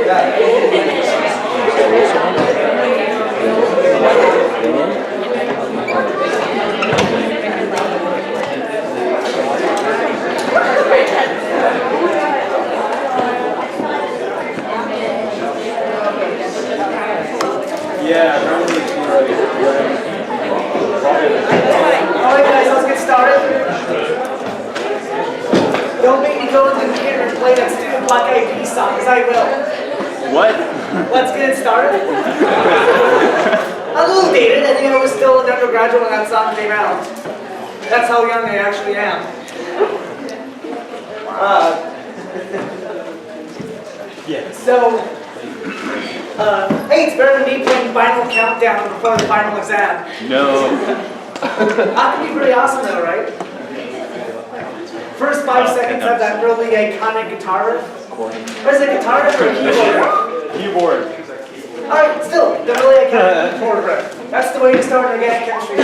Yeah, Alright guys, let's get started. Don't make me go into the computer and play that stupid Black Eyed Peas song, because I will. What? Let's get it started. I'm a little dated, I think I was still an undergraduate when that song came out. That's how young I actually am. Yeah. So, hey, it's better than me playing Final Countdown before the final exam. No. That could be pretty awesome though, right? First 5 seconds have that really iconic guitar riff. Or is it a guitar riff or a keyboard riff? Keyboard. Alright, still, the really iconic keyboard riff. That's the way to start organic chemistry.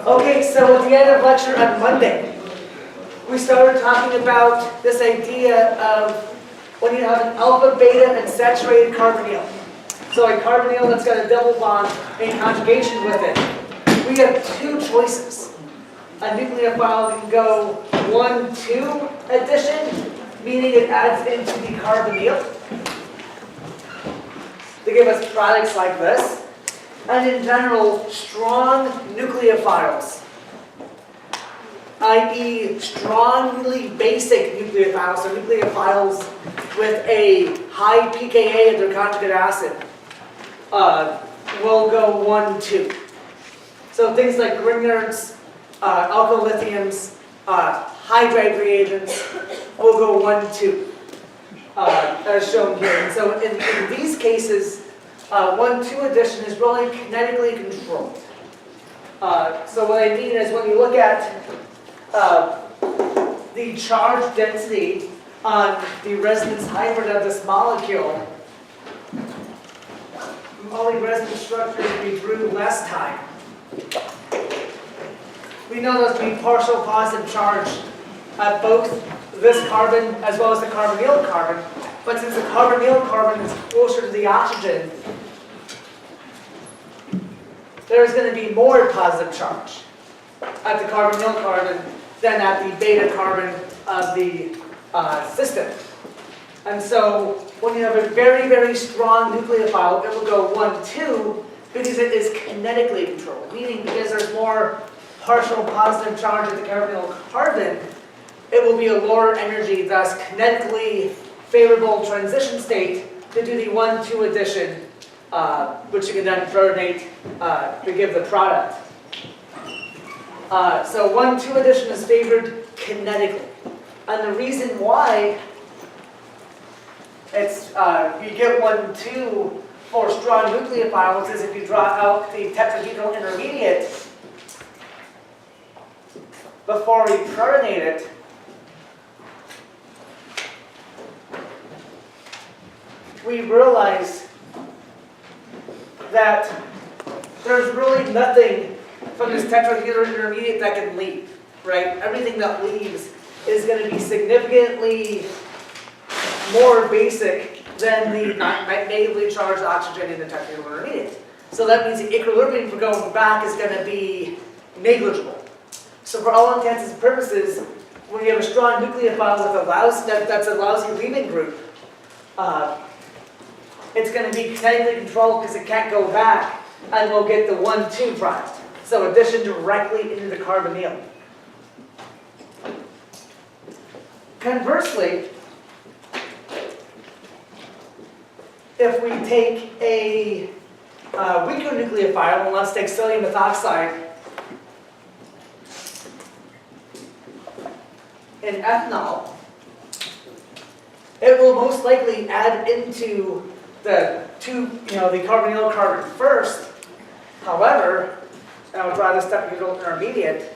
Okay, so at the end of lecture on Monday, we started talking about this idea of when you have an alpha, beta, and saturated carbonyl. So a carbonyl that's got a double bond in conjugation with it. We have two choices. A nucleophile can go 1,2 addition, meaning it adds into the carbonyl. They give us products like this. And in general, strong nucleophiles, i.e. strongly basic nucleophiles, so nucleophiles with a high pKa of their conjugate acid, will go 1,2. So things like Grignards, alkyl lithiums, hydride reagents will go 1,2, as shown here. And so in these cases, 1,2 addition is really kinetically controlled. So what I mean is when you look at the charge density on the resonance hybrid of this molecule, all the resonance structures we drew last time. We know those to be partial positive charge at both this carbon as well as the carbonyl carbon. But since the carbonyl carbon is closer to the oxygen, there's going to be more positive charge at the carbonyl carbon than at the beta carbon of the system. And so when you have a very, very strong nucleophile, it will go 1,2 because it is kinetically controlled, meaning because there's more partial positive charge at the carbonyl carbon, it will be a lower energy, thus kinetically favorable transition state to do the 1,2 addition, which you can then protonate to give the product. So 1,2 addition is favored kinetically. And the reason why it's you get 1,2 for strong nucleophiles is if you draw out the tetrahedral intermediate before we protonate it, we realize that there's really nothing from this tetrahedral intermediate that can leave, right? Everything that leaves is going to be significantly more basic than the negatively charged oxygen in the tetrahedral intermediate. So that means the equilibrium for going back is going to be negligible. So for all intents and purposes, when you have a strong nucleophile that's a lousy leaving group, it's going to be kinetically controlled because it can't go back, and we'll get the 1,2 product. So addition directly into the carbonyl. Conversely, if we take a weaker nucleophile, and let's take sodium methoxide in ethanol, it will most likely add into the the carbonyl carbon first. However, and I'll draw this tetrahedral intermediate.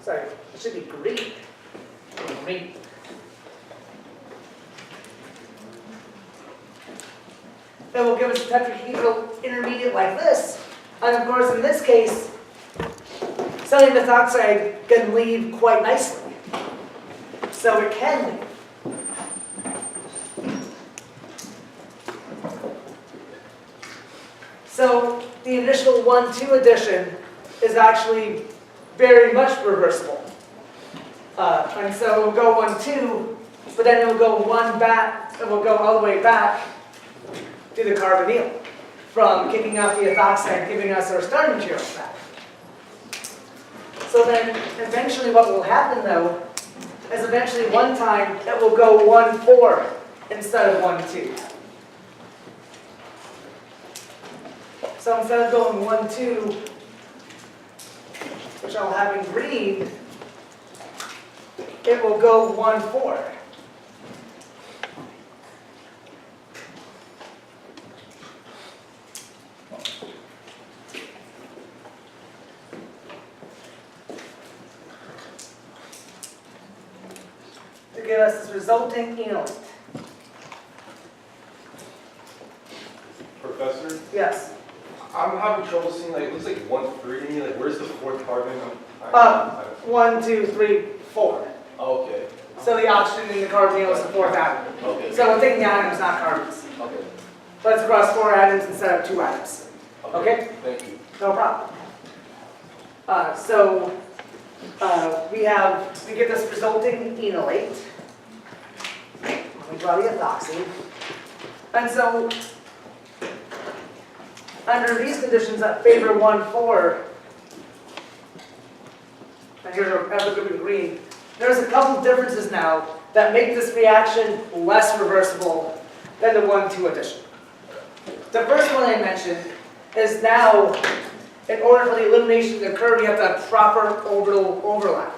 Sorry, it should be green. Green. That will give us tetrahedral intermediate like this. And of course, in this case, sodium methoxide can leave quite nicely. So it can leave. So the initial 1,2 addition is actually very much reversible. And so it will go 1,2, but then it will go it will go all the way back to the carbonyl from kicking out the ethoxide, giving us our starting materials back. So then eventually what will happen though is eventually one time it will go 1,4 instead of 1,2. So instead of going 1,2, which I'll have in green, it will go 1,4. To give us this resulting enolate. Professor, Yes. I'm having trouble seeing, like, it looks like 1,3 to me, like, where's the fourth carbon? 1, 2, 3, 4. Okay, So the oxygen in the carbonyl is the fourth atom. okay. So we're taking atoms, not carbons. Okay. But it's across 4 atoms instead of 2 atoms. Okay? Thank you. No problem. We get this resulting enolate. We draw the ethoxy. And so, under these conditions that favor 1,4, and here's our epitope in green, there's a couple differences now that make this reaction less reversible than the 1,2 addition. The first one I mentioned is now, in order for the elimination to occur, we have to have proper orbital overlap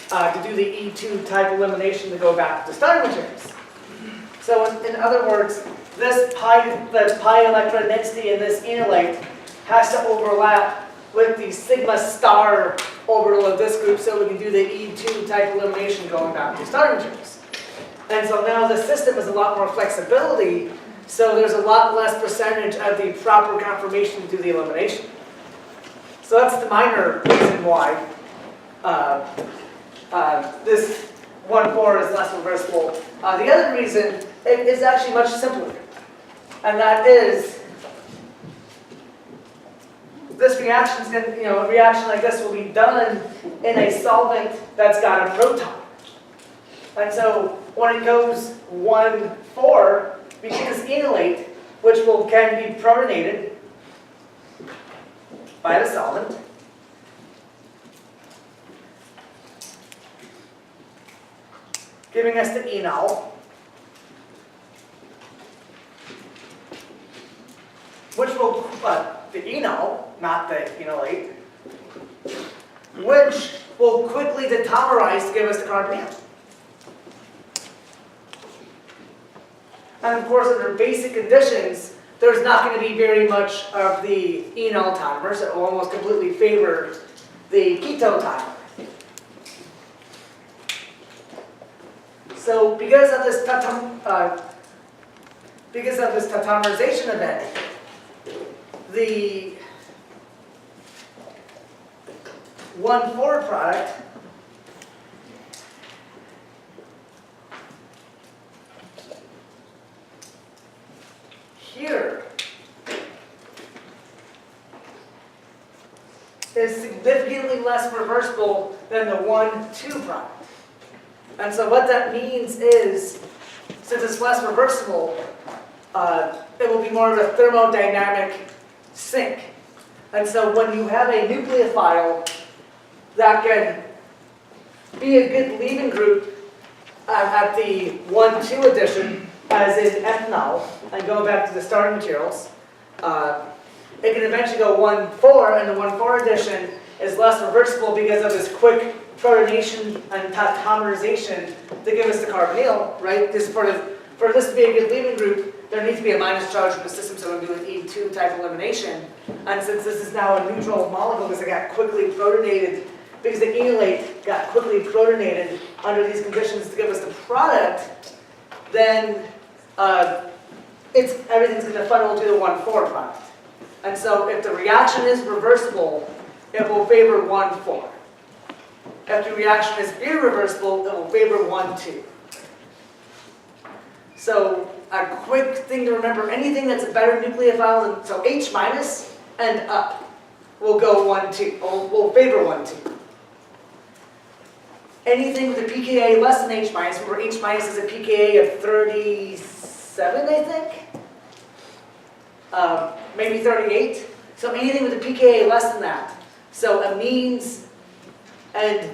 to do the E2 type elimination to go back to the starting materials. So in other words, the pi electron density in this enolate has to overlap with the sigma star orbital of this group so we can do the E2 type elimination going back to the starting materials. And so now the system has a lot more flexibility, so there's a lot less percentage of the proper conformation to do the elimination. So that's the minor reason why this 1,4 is less reversible. The other reason is actually much simpler, and that is this reaction is going to, a reaction like this will be done in a solvent that's got a proton. And so when it goes 1,4, we get this enolate, which can be protonated by the solvent. Giving us the enol, which will, the enol, not the enolate, which will quickly detamerize to give us the carbonyl. And of course, under basic conditions, there's not going to be very much of the enol timers. It will almost completely favor the keto timer. So because of this tautomerization event, the 1,4 product here is significantly less reversible than the 1,2 product. And so what that means is, since it's less reversible, it will be more of a thermodynamic sink. And so when you have a nucleophile that can be a good leaving group at the 1,2 addition, as in ethanol, and go back to the starting materials, it can eventually go 1,4, and the 1,4 addition is less reversible because of this quick protonation and tautomerization to give us the carbonyl, right? For this to be a good leaving group, there needs to be a minus charge in the system, so I'm doing E2 type elimination. And since this is now a neutral molecule because it got quickly protonated, because the enolate got quickly protonated under these conditions to give us the product, then everything's gonna funnel to the 1,4 product. And so if the reaction is reversible, it will favor 1,4. If the reaction is irreversible, it will favor 1,2. So a quick thing to remember, anything that's a better nucleophile than, so H minus and up will go 1,2, will favor 1,2. Anything with a pKa less than H minus, remember H minus is a pKa of 37, I think? Maybe 38. So anything with a pKa less than that. So amines and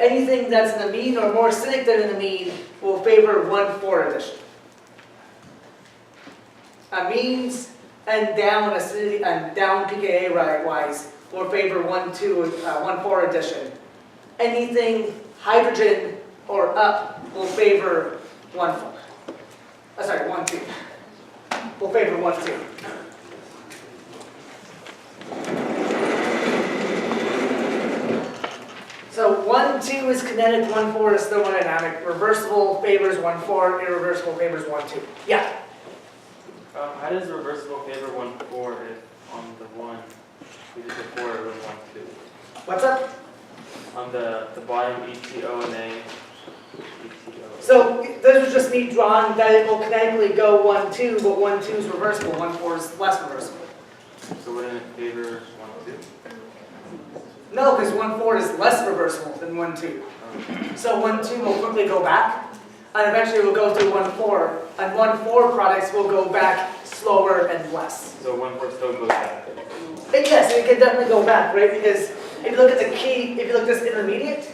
anything that's an amine or more acidic than an amine will favor 1,4 addition. Amines and down acidity and down pKa wise will favor 1,4 addition. Anything hydrogen or up will favor 1,4. Sorry, 1,2. Will favor 1,2. So 1,2 is kinetic, 1,4 is thermodynamic. Reversible favors 1,4, irreversible favors 1,2. Yeah. How does reversible favor 1,4 if on the 1 we did the 4 it was 1,2? What's up? On the bottom ETO and A. ETO. So this was just me drawing that it will kinetically go 1,2, but 1,2 is reversible, 1,4 is less reversible. So wouldn't it favor 1,2? No, because 1,4 is less reversible than 1,2. So 1,2 will quickly go back, and eventually will go to 1,4, and 1,4 products will go back slower and less. So 1,4 still goes back. Yes, it can definitely go back, right? Because if you look at the key, if you look at this intermediate,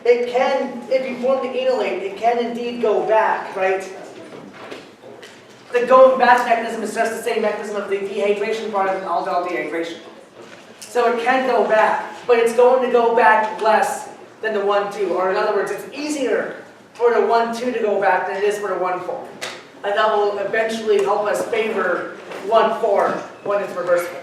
it can, if you form the enolate, it can indeed go back, right? The going back mechanism is just the same mechanism of the dehydration part of an aldol dehydration. So it can go back, but it's going to go back less than the 1,2. Or in other words, it's easier for the 1,2 to go back than it is for the 1,4. And that will eventually help us favor 1,4 when it's reversible.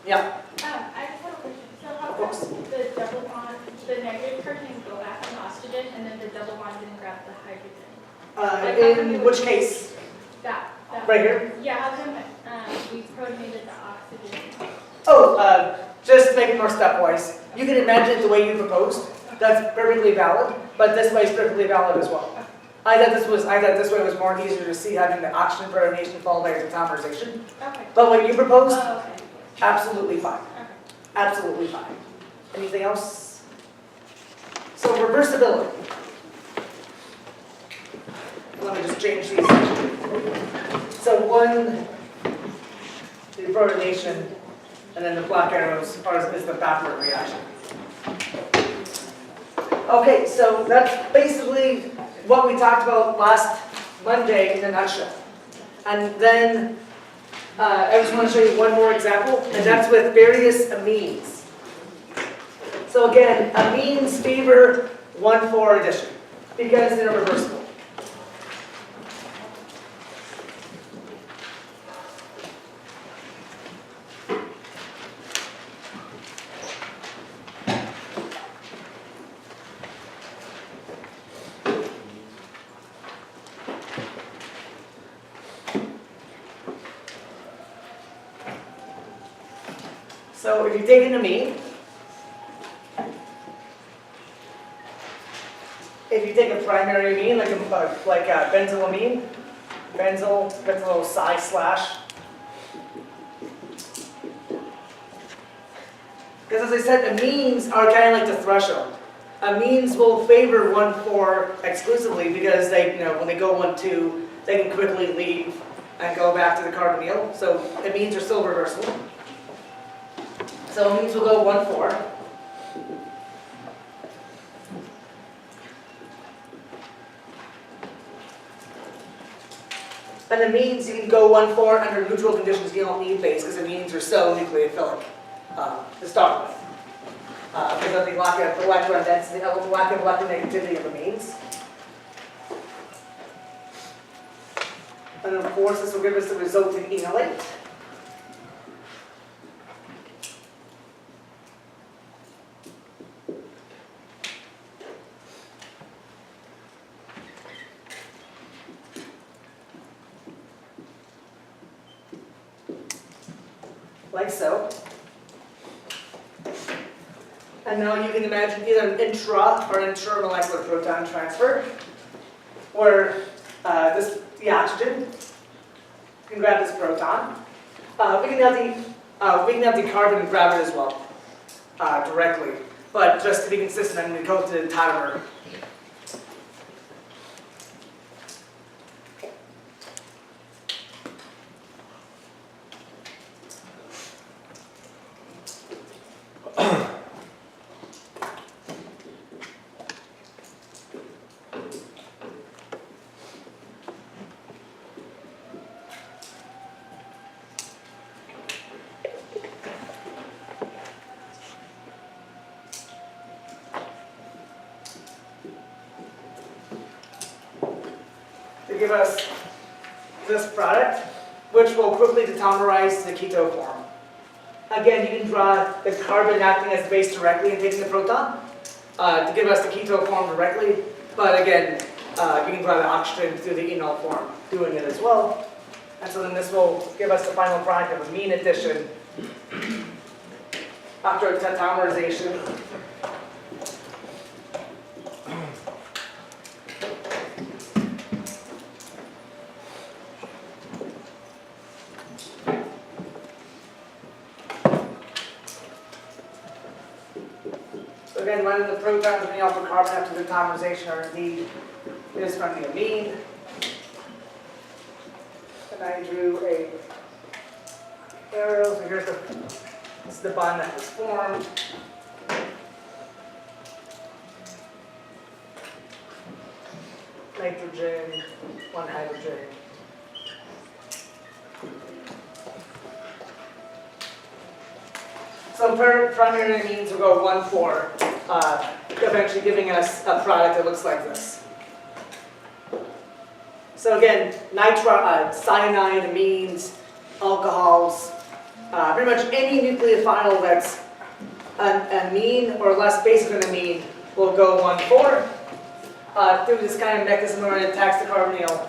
Yeah. I just have a question. So how Of course. come the double bond, the negative charge can go back on the oxygen, and then the double bond didn't grab the hydrogen? In which case? That. Right here? Yeah, how come we protonated the oxygen? Oh, just to make it more stepwise. You can imagine it the way you proposed. That's perfectly valid, but this way is perfectly valid as well. I thought this way was more easier to see, having the oxygen protonation followed by depolymerization. Okay. But what you proposed, Oh, okay. absolutely fine. Okay. Absolutely fine. Anything else? So reversibility. Let me just change these. So one, the protonation, and then the black arrows is the backward reaction. Okay, so that's basically what we talked about last Monday in a nutshell. And then I just want to show you one more example, and that's with various amines. So again, amines favor 1,4 addition because they're reversible. So if you take an amine, if you take a primary amine, like a benzylamine, benzyl, that's a little psi slash. Because as I said, amines are kind of like the threshold. Amines will favor 1,4 exclusively because they, when they go 1,2, they can quickly leave and go back to the carbonyl. So amines are still reversible. So amines will go 1,4. And amines, you can go 1,4 under neutral conditions. You don't need base because amines are so nucleophilic to start with. Because of the lack of electron density, the lack of electronegativity of amines. And of course, this will give us the resulting enolate. like so. And now you can imagine either an intra or intermolecular proton transfer, where the oxygen can grab this proton. We can have the carbon grab it as well, directly. But just to be consistent, I'm going to go to the timer. To give us this product, which will quickly detamerize the keto form. Again, you can draw the carbon acting as the base directly and taking the proton to give us the keto form directly, but again, you can draw the oxygen through the enol form, doing it as well. And so then this will give us the final product of amine addition after tetamerization. Again, running the protons and the alpha carbon after the tetamerization are indeed is from the amine. And I drew a arrow. So here's this is the bond that was formed. Nitrogen, one hydrogen. So primary amines will go 1,4, eventually giving us a product that looks like this. So again, cyanide, amines, alcohols, pretty much any nucleophile that's an amine or less basic than amine will go 1,4 through this kind of mechanism where it attacks the carbonyl,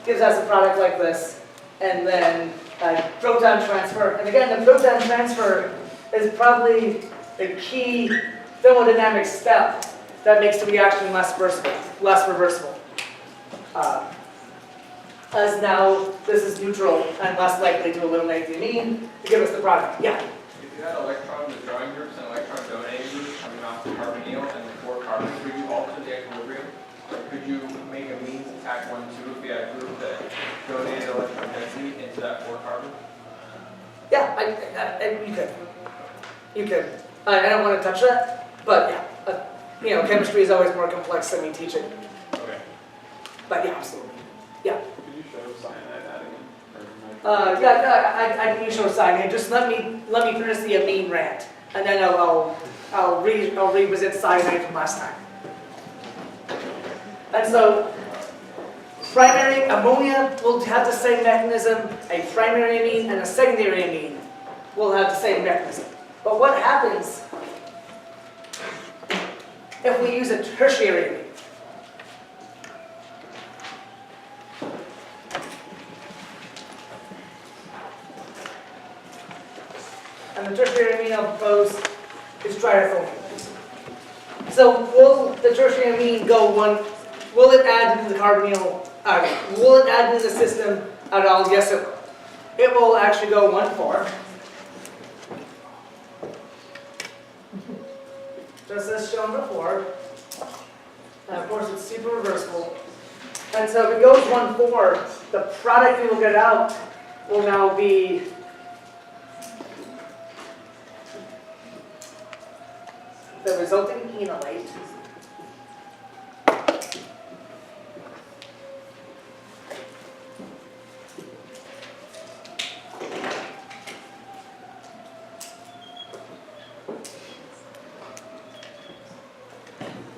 gives us a product like this, and then proton transfer. And again, the proton transfer is probably the key thermodynamic step that makes the reaction less reversible. As now this is neutral and less likely to eliminate the amine to give us the product. Yeah? If you had electron withdrawing groups and electron donating groups coming off the carbonyl and the 4 carbons, would you alter the equilibrium? Or could you make amines attack 1, 2 if you had a group that donated electron density into that 4 carbon? Yeah, you could. You could. I don't want to touch that, but yeah, chemistry is always more complex than we teach it. Okay. But yeah, absolutely. Yeah. Could you show cyanide adding I can show cyanide. Just let me finish the amine rant, and then I'll revisit cyanide from last time. And so, primary ammonia will have the same mechanism. A primary amine and a secondary amine will have the same mechanism. But what happens if we use a tertiary amine? And the tertiary amine I'll propose is triethylamine. So will the tertiary amine go one? Will it add into the carbonyl? Will it add into the system at all? Yes, it will. It will actually go 1,4. Just as shown before. And of course, it's super reversible. And so if it goes 1,4, the product we will get out will now be the resulting enolate.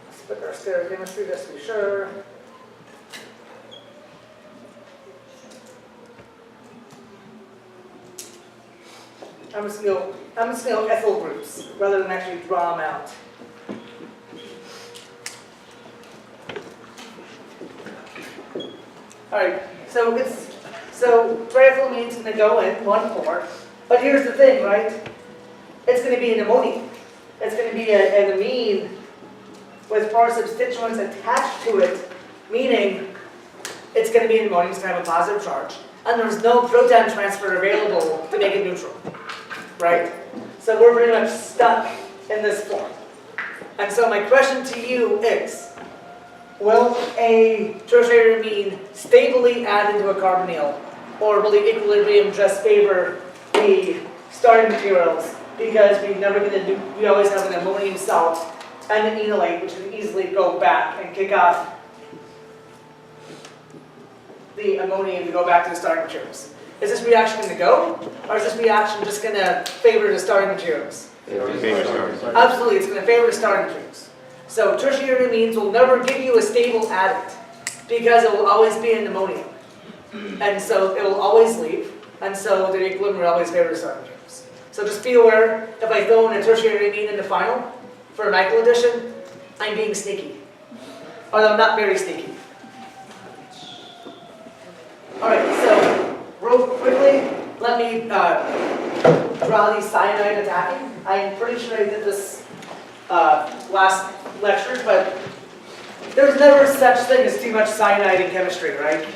Let's look at our stereochemistry just to be sure. I'm just going to go ethyl groups rather than actually draw them out. All right, so triethylamine is going to go in 1,4. But here's the thing, right? It's going to be an ammonium. It's going to be an amine with 4 substituents attached to it, meaning it's going to be an ammonium, it's going to have a positive charge, and there's no proton transfer available to make it neutral, right? So we're pretty much stuck in this form. And so my question to you is, will a tertiary amine stably add into a carbonyl, or will the equilibrium just favor the starting materials because we always have an ammonium salt and an enolate, which can easily go back and kick off the ammonium to go back to the starting materials? Is this reaction going to go, or is this reaction just going to favor the starting materials? Absolutely, it's going to favor the starting materials. So tertiary amines will never give you a stable addict because it will always be an ammonium. And so it will always leave, and so the equilibrium will always favor the starting materials. So just be aware, if I throw in a tertiary amine in the final for a Michael addition, I'm being sneaky. Although not very sneaky. Alright, so real quickly, let me draw the cyanide attacking. I'm pretty sure I did this last lecture, but there's never such thing as too much cyanide in chemistry, right?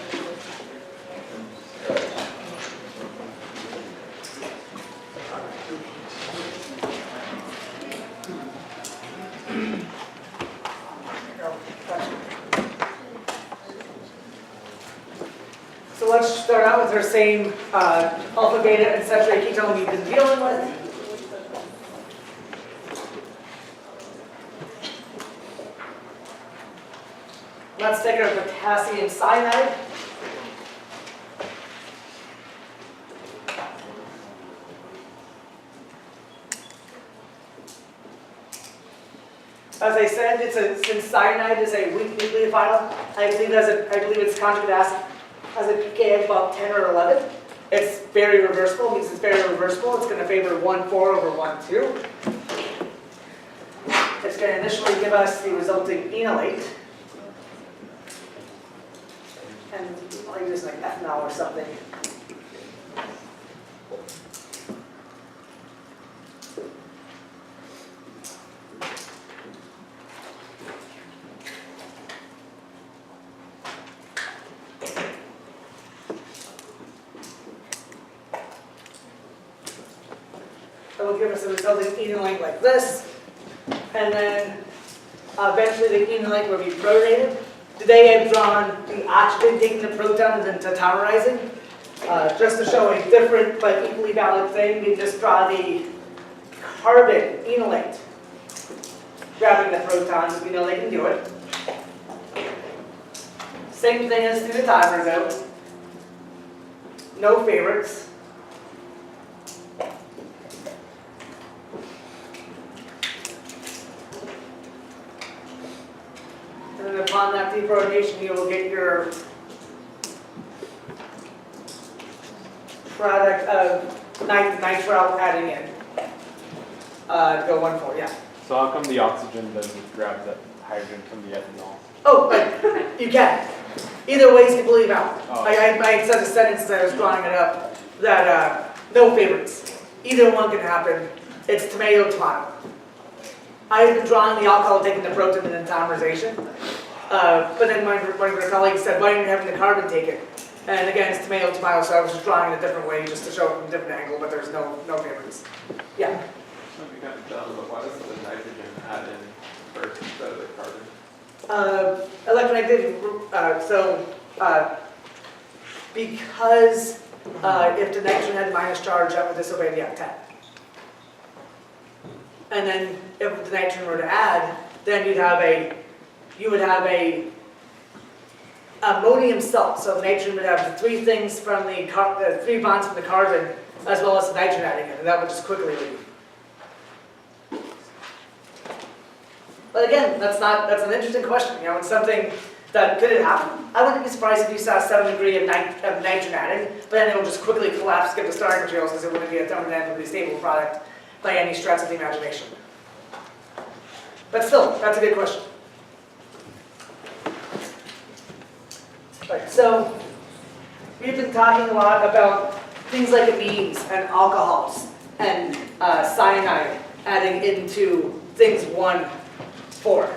So let's start out with our same alpha, beta, and saturated ketone we've been dealing with. Let's take our potassium cyanide. As I said, since cyanide is a weak nucleophile, I believe its conjugate acid has a pK of about 10 or 11. It's very reversible, means it's very reversible. It's going to favor 1,4 over 1,2. It's going to initially give us the resulting enolate. And I'll use like ethanol or something. That will give us a resulting enolate like this. And then eventually the enolate will be protonated. Today I've drawn the oxygen taking the proton and then tautomerizing. Just to show a different but equally valid thing, we just draw the carbon enolate grabbing the protons. We know they can do it. Same thing as through the timer though. No favorites. And then upon that deprotonation, you will get your product of nitrile adding in. Go 1,4, yeah. So how come the oxygen doesn't grab the hydrogen from the ethanol? Oh, but you can. Either way is completely valid. Oh. I said a sentence as I was drawing it up that no favorites. Either one can happen. It's tomato, tomato. I've been drawing the alcohol taking the proton and then tautomerization. But then one of our colleagues said, why aren't you having the carbon take it? And again, it's tomato, tomato, so I was just drawing it a different way just to show it from a different angle, but there's no favorites. Yeah? Might be kind of dumb, but why doesn't the nitrogen add in first instead of the carbon? Electronegativity, because if the nitrogen had minus charge, that would disobey the octet. And then if the nitrogen were to add, then you would have a ammonium salt. So the nitrogen would have the three things from the 3 bonds from the carbon, as well as the nitrogen adding in, and that would just quickly leave. But again, that's an interesting question. You know, it's something that could it happen? I wouldn't be surprised if you saw some degree of nitrogen adding, but then it will just quickly collapse, skip the starting materials, because it wouldn't be a thermodynamically stable product by any stretch of the imagination. But still, that's a good question. Right, so we've been talking a lot about things like amines and alcohols and cyanide adding into things 1,4.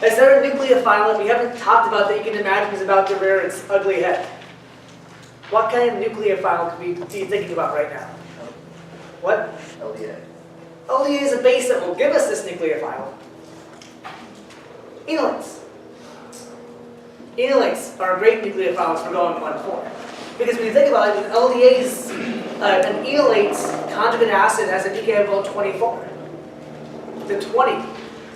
Is there a nucleophile that we haven't talked about that you can imagine is about to rear its ugly head? What kind of nucleophile could we be thinking about right now? What? LDA. LDA is a base that will give us this nucleophile. Enolates. Enolates are great nucleophiles for going 1,4. Because when you think about it, an LDA's, an enolate's conjugate acid has a pKa of about 24 to 20.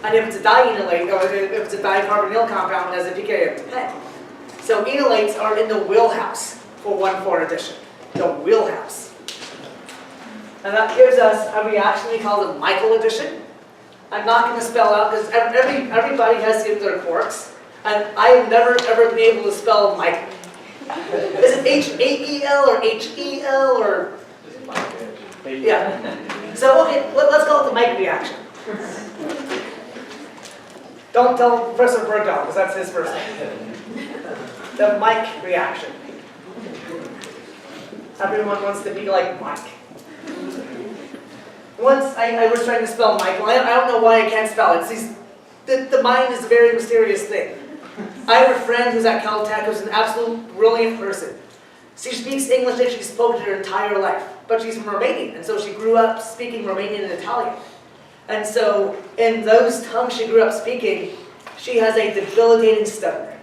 And if it's a dienolate, or if it's a dicarbonyl compound, it has a pKa of 10. So enolates are in the wheelhouse for 1,4 addition. The wheelhouse. And that gives us a reaction we call the Michael addition. I'm not going to spell out because everybody has to give their quirks. And I have never ever been able to spell Michael. Is it H-A-E-L or H-E-L or? Yeah. So okay, let's call it the Mike reaction. Don't tell Professor Bergdahl because that's his first name. The Mike reaction. Everyone wants to be like Mike. Once I was trying to spell Michael. I don't know why I can't spell it. The mind is a very mysterious thing. I have a friend who's at Caltech who's an absolute brilliant person. She speaks English like she's spoken her entire life, but she's from Romanian, and so she grew up speaking Romanian and Italian. And so in those tongues she grew up speaking, she has a debilitating stutter.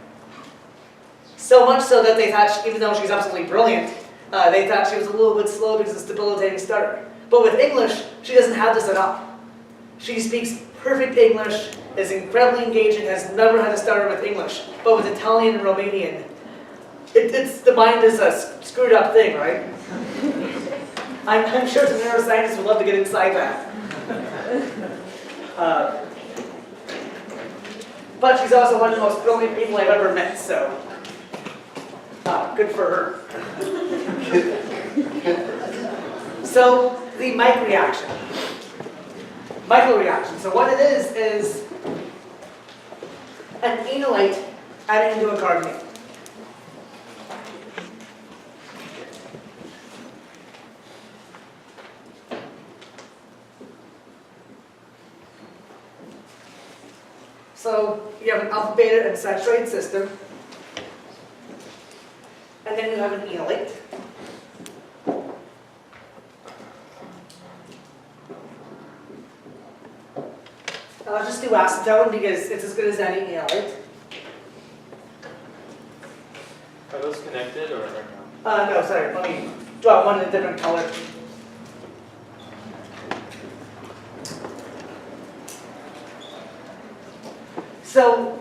So much so that they thought, even though she's absolutely brilliant, they thought she was a little bit slow because of this debilitating stutter. But with English, she doesn't have this at all. She speaks perfect English, is incredibly engaging, has never had a stutter with English. But with Italian and Romanian, the mind is a screwed up thing, right? I'm sure some neuroscientists would love to get inside that. But she's also one of the most brilliant people I've ever met, so good for her. So, the Mike reaction. Michael reaction. So what it is an enolate adding into a carbonate. So you have an alpha, beta, and saturated system. And then you have an enolate. I'll just do acetone because it's as good as any enolate. Are those connected or no? No, sorry, let me draw one in a different color. So,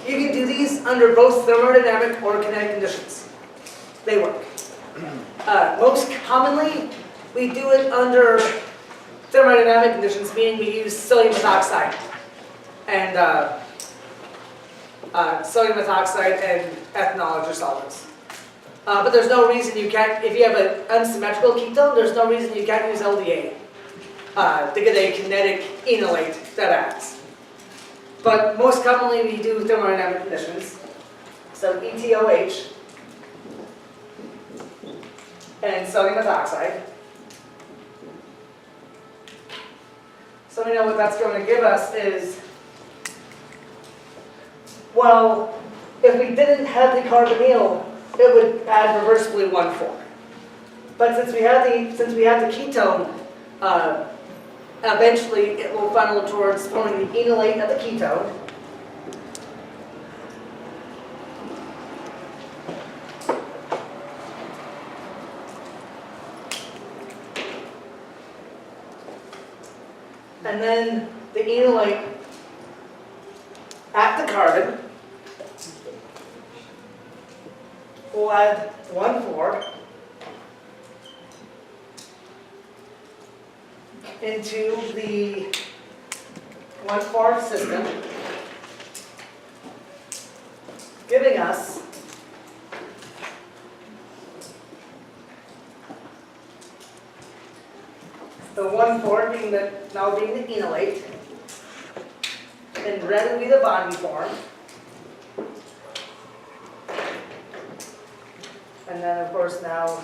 you can do these under both thermodynamic or kinetic conditions. They work. Most commonly, we do it under thermodynamic conditions, meaning we use sodium methoxide and ethanol as your solvents. But there's no reason you can't, if you have an unsymmetrical ketone, there's no reason you can't use LDA to get a kinetic enolate that acts. But most commonly we do thermodynamic conditions. So ETOH and sodium methoxide. So we know what that's going to give us is, well, if we didn't have the carbonyl, it would add reversibly 1,4. But since we have the ketone, eventually it will funnel towards forming the enolate of the ketone. And then the enolate at the carbon will add 1,4 into the 1,4 system, giving us the 1,4 being now being the enolate, and red will be the bonding form, and then of course now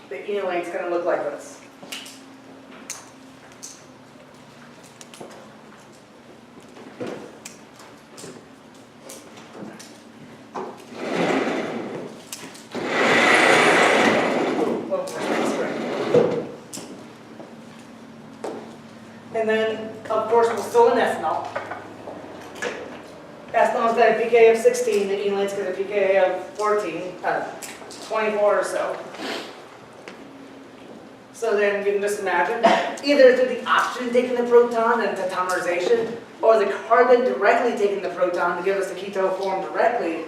The enolate's going to look like this. And then, of course, we're still in ethanol. Ethanol's got a pKa of 16, the enolate's got a pKa of 14, 24 or so. So then you can just imagine, either through the oxygen taking the proton and tautomerization, or the carbon directly taking the proton to give us the keto form directly.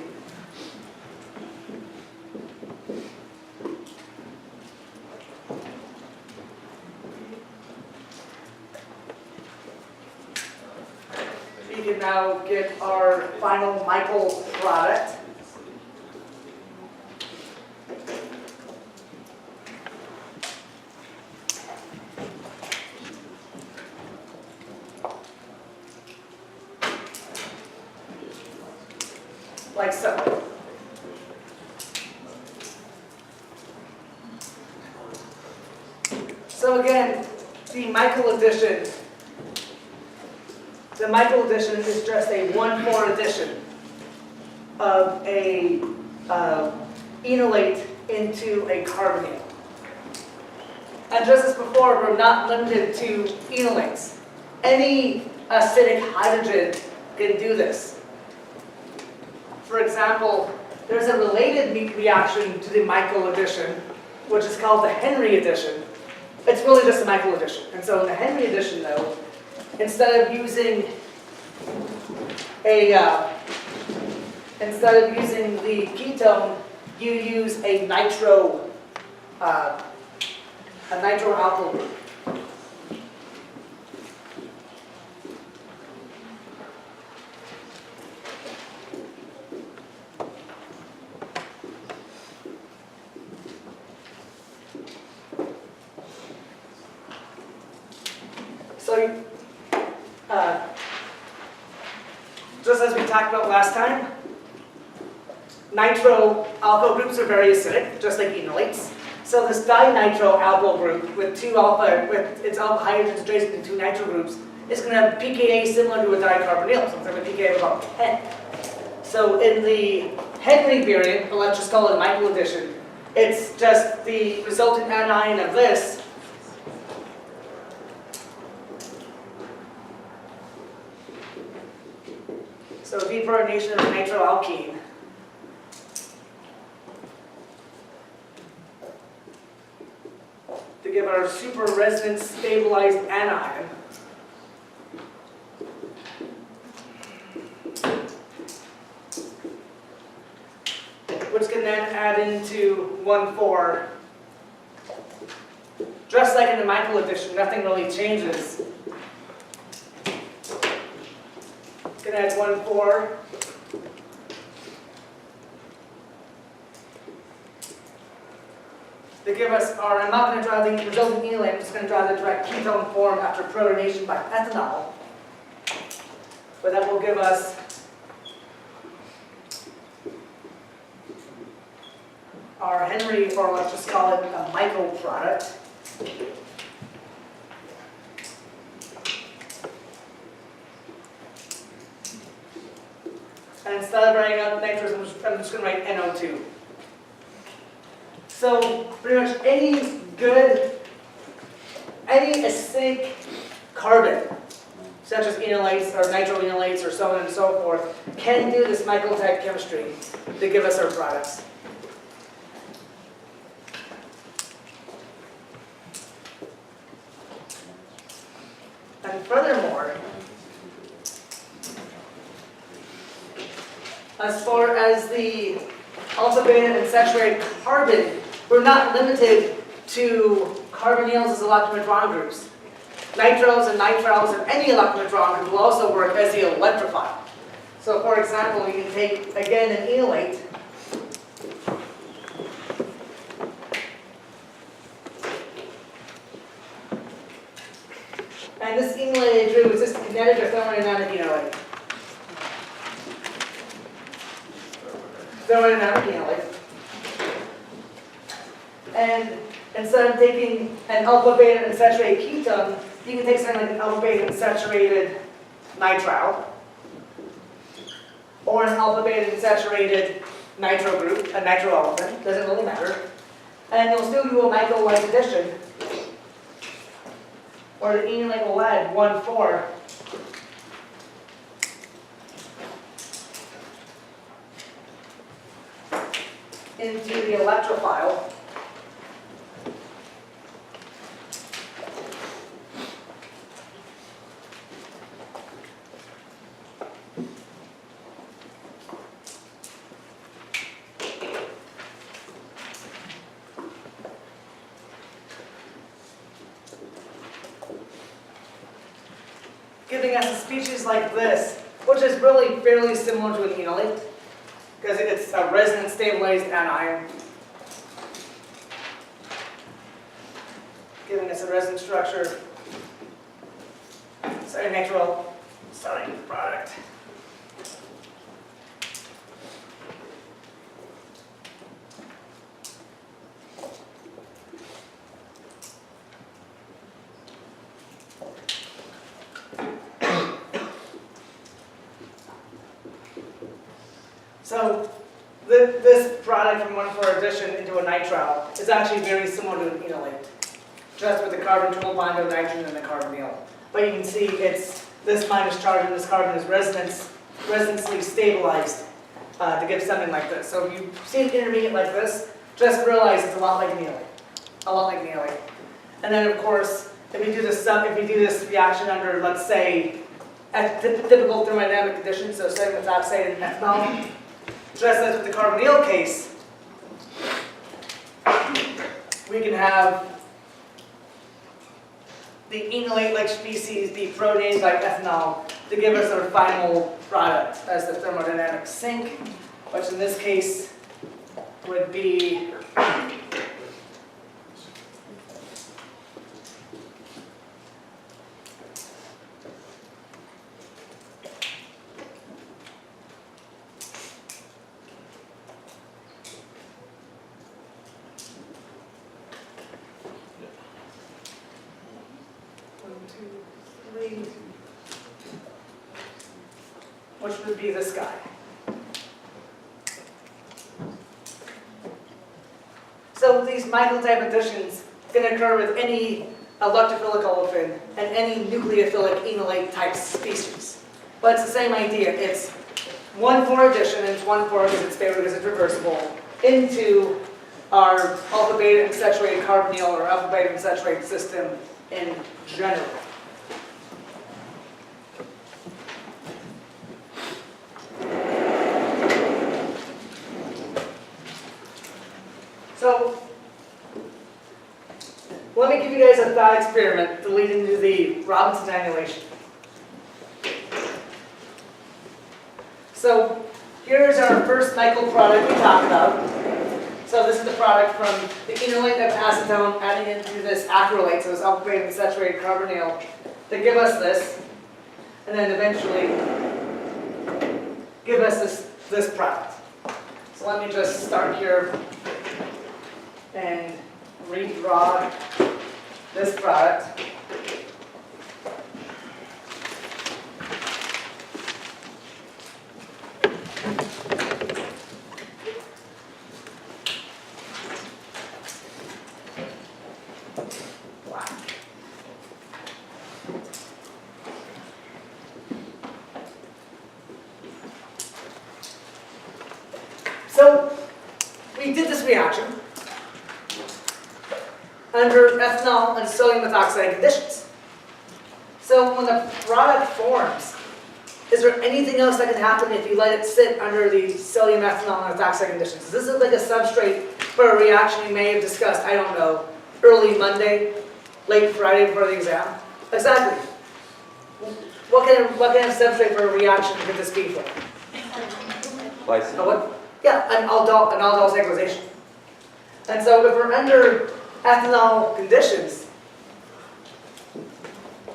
You can now get our final Michael product. Like so. So again, the Michael addition. The Michael addition is just a 1-4 addition of a enolate into a carbonyl. And just as before, we're not limited to enolates. Any acidic hydrogen can do this. For example, there's a related reaction to the Michael addition, which is called the Henry addition. It's really just a Michael addition. And so in the Henry addition, though, instead of using the ketone, you use a nitro alkyl group. So, just as we talked about last time, nitro alkyl groups are very acidic, just like enolates. So this dinitro alkyl group with its alpha hydrogens traced into 2 nitro groups is going to have pKa similar to a dicarbonyl, so it's going to have a pKa of about 10. So in the Henry variant, or let's just call it a Michael addition, it's just the resultant anion of this so deprotonation of nitroalkene. To give our super resonance stabilized anion. Which can then add into 1,4. Just like in the Michael addition, nothing really changes. Can add 1,4. To give us our, I'm not going to draw the resulting enolate, I'm just going to draw the direct ketone form after protonation by ethanol. But that will give us our Henry, or let's just call it a Michael product. And instead of writing out nitrous, I'm just going to write NO2. So pretty much any acidic carbon, such as enolates or nitroenolates or so on and so forth, can do this Michael type chemistry to give us our products. And furthermore, as far as the alpha, beta, and saturated carbon, we're not limited to carbonyls as electron groups. Nitros and nitriles and any electron group will also work as the electrophile. So for example, you can take, again, an enolate, and this enolated group is just a kinetic or thermodynamic enolate. Thermodynamic enolate. And instead of taking an alpha beta unsaturated ketone, you can take something like an alpha beta unsaturated nitrile, or an alpha beta unsaturated nitro group, a nitro olefin, doesn't really matter. And you'll still do a micro-like addition, or the enolate will add 1,4 into the electrophile. Giving us a species like this, which is really fairly similar to an enolate, because it's a resonance stabilized anion. Giving us a resin structure. Sorry, natural starting product. So this product from 1,4 addition into a nitrile is actually very similar to an enolate, just with the carbon triple bond of nitrogen and the carbonyl. But you can see it's this minus charge and this carbon is resonantly stabilized to give something like this. So if you see an intermediate like this, just realize it's a lot like an enolate, a lot like an enolate. And then of course, if you do this reaction under, let's say, at typical thermodynamic conditions, so sodium methoxide and ethanol, just as with the carbonyl case, we can have the enolate-like species be protonated by ethanol to give us our final product as the thermodynamic sink, which in this case would be which would be this guy. So these microtype additions can occur with any electrophilic olefin and any nucleophilic enolate type species. But it's the same idea. It's 1,4 addition, and it's 1,4 because it's favored because it's reversible, into our alpha beta unsaturated carbonyl or alpha beta unsaturated system in general. So, let me give you guys a thought experiment to lead into the Robinson annulation. So, here's our first Michael product we talked about. So this is the product from the enolate of acetone adding into this acrylate, so this alpha beta unsaturated carbonyl, to give us this, and then eventually give us this product. So let me just start here and redraw this product. Wow. So we did this reaction under ethanol and sodium methoxide conditions. So when the product forms, is there anything else that can happen if you let it sit under the sodium ethanol and methoxide conditions? This is like a substrate for a reaction you may have discussed, I don't know, early Monday, late Friday before the exam. Exactly. What kind of substrate for a reaction could this be for? Lysine. Oh, what? Yeah, an aldol stabilization. And so if we're under ethanol conditions,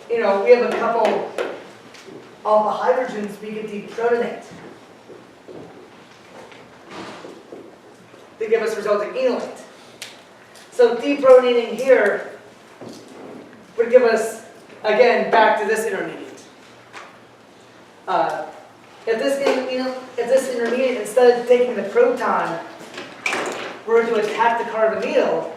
you know, we have a couple alpha hydrogens we could deprotonate to give us resulting enolate. So deprotonating here would give us, again, back to this intermediate. If this intermediate, instead of taking the proton, were to attack the carbonyl,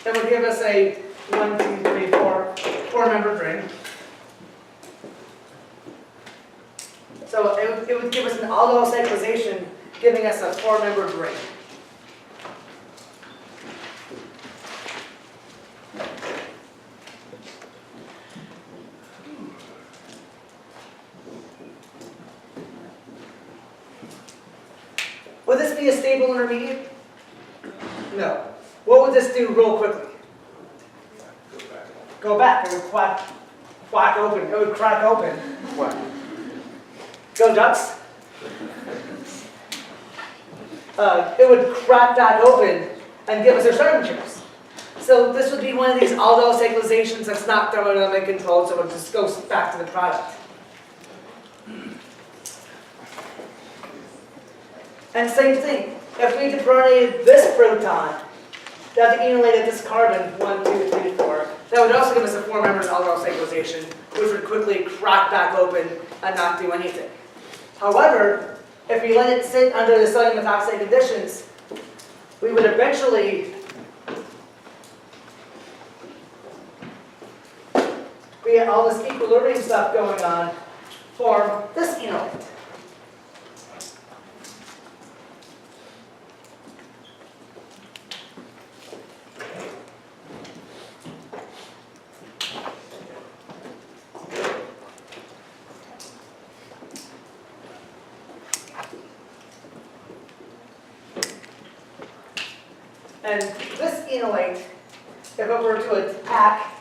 it would give us a 1, 2, 3, 4, four-membered ring. So it would give us an aldol cyclization, giving us a four-membered ring. Would this be a stable intermediate? No. What would this do real quickly? Go back. It would quack open. It would crack open. What? Go Ducks. It would crack back open and give us our starting chips. So this would be one of these aldol cyclizations that's not thermodynamically controlled, so it just goes back to the product. And same thing, if we deprotonated this proton, that enolated this carbon, 1, 2, 3, 4, that would also give us a four-membered aldol cyclization, which would quickly crack back open and not do anything. However, if we let it sit under the sodium methoxide conditions, we would eventually we have all this equilibrium stuff going on, form this enolate. And this enolate, if it were to attack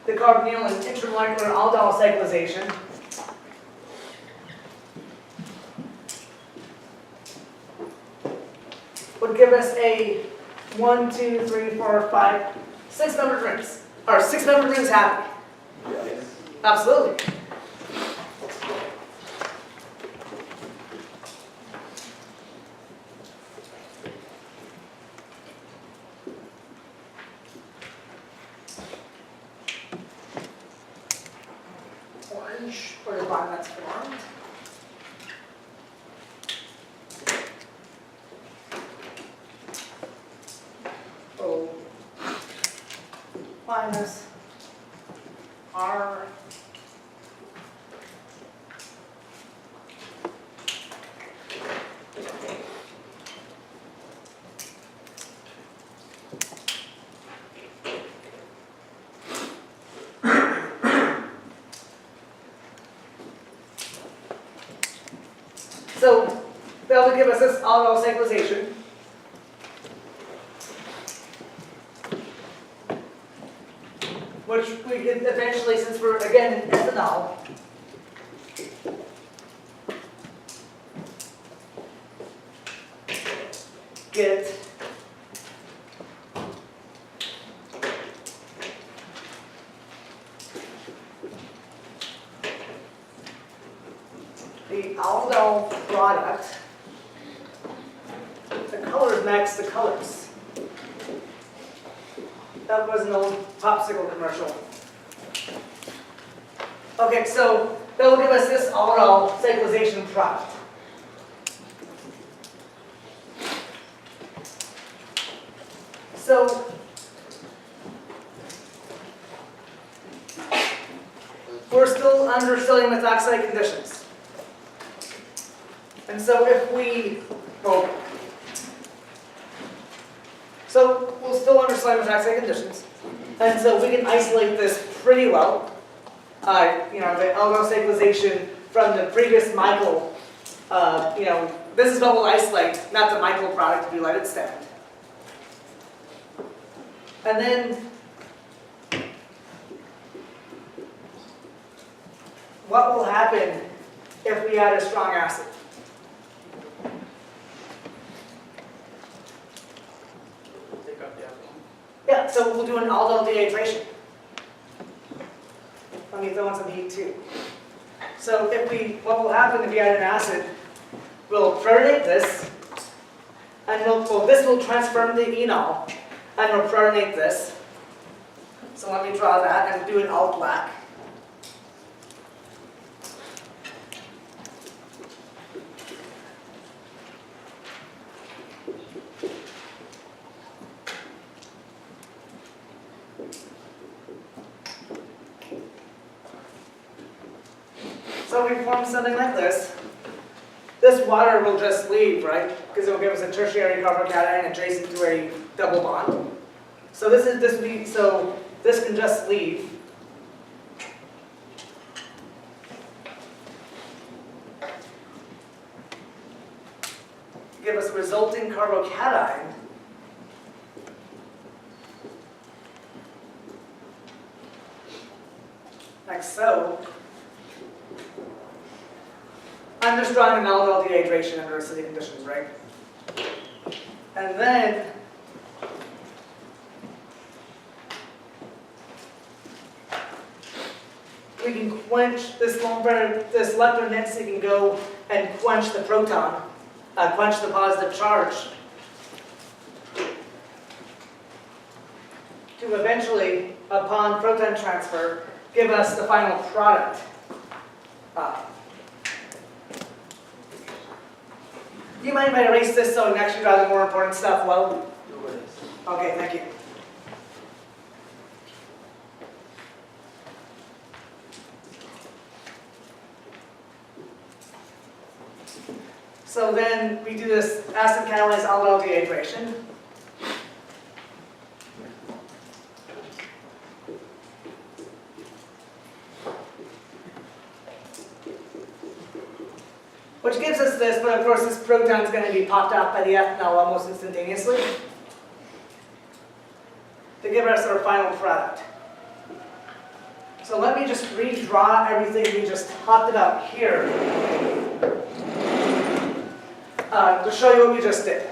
the carbonyl in intramolecular aldol cyclization, would give us a 1, 2, 3, 4, 5, 6 membered rings. Or 6 membered rings happy. Yes. Absolutely. Orange, or the bond that's formed. O minus R So that will give us this aldol cyclization. Which we could eventually, since we're again in ethanol, get the aldol product. The colors match the colors. That was an old popsicle commercial. Okay, so that will give us this aldol cyclization product. So we're still under sodium methoxide conditions. And so if we, so we're still under sodium methoxide conditions. And so we can isolate this pretty well. The aldol cyclization from the previous Michael, this is what we'll isolate, not the Michael product if we let it stand. And then, what will happen if we add a strong acid? Take out the alcohol. Yeah, so we'll do an aldol dehydration. Let me throw in some heat too. So what will happen if we add an acid, we'll fluorinate this, and this will transform to enol, and we'll fluorinate this. So let me draw that and do it all black. So we form something like this. This water will just leave, right? Because it will give us a tertiary carbocation adjacent to a double bond. So this can just leave. Give us a resulting carbocation. Like so. I'm just drawing an aldol dehydration under acidic conditions, right? And then we can quench this electrodensity can go and quench the proton, quench the positive charge, to eventually, upon proton transfer, give us the final product. Do you mind if I erase this so next you draw the more important stuff well? Okay, thank you. So then we do this acid catalyzed aldol dehydration. Which gives us this, but of course this proton is going to be popped off by the ethanol almost instantaneously to give us our final product. So let me just redraw everything we just talked about here to show you what we just did.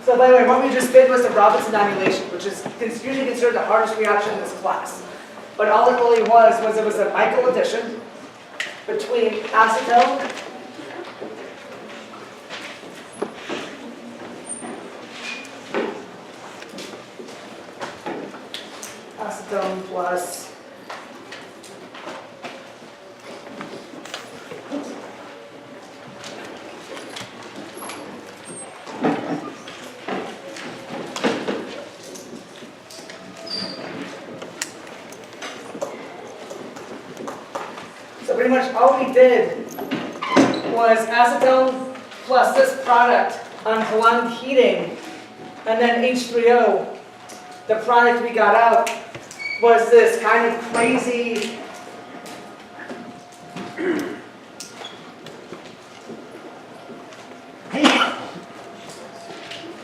So by the way, what we just did was the Robinson annihilation, which is usually considered the hardest reaction in this class. But all it really was it was a Michael addition between acetone plus pretty much all we did was acetone plus this product on prolonged heating, and then H3O. The product we got out was this kind of crazy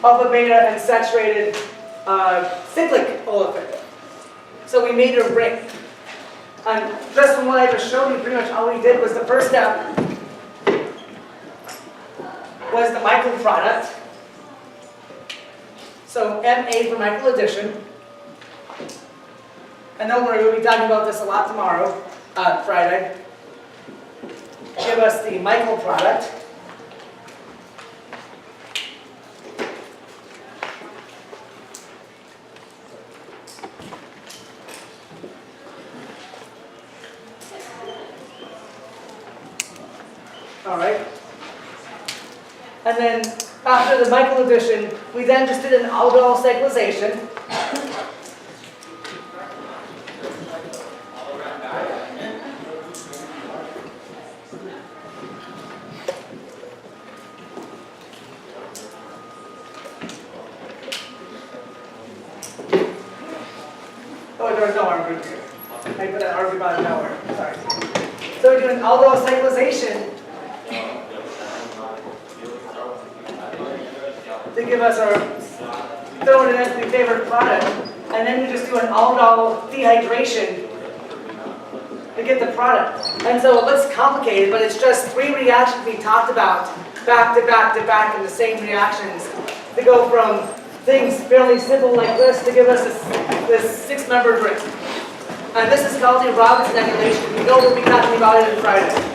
alpha beta and saturated cyclic olefin. So we made a ring. And just from what I just showed you, pretty much all we did was the first step was the Michael product. So Ma for Michael addition. And don't worry, we'll be talking about this a lot tomorrow, Friday. Give us the Michael product. All right. And then after the Michael addition, we then just did an aldol cyclization. Oh, there's no R group here. I put an R group out of nowhere. Sorry. So we're doing aldol cyclization to give us our throw it as the favorite product, and then we just do an aldol dehydration and get the product. And so it looks complicated, but it's just 3 reactions we talked about, back to back to back, and the same reactions to go from things fairly simple like this to give us this 6-member drink. And this is called the Robinson emulation. We know we'll be talking about it on Friday.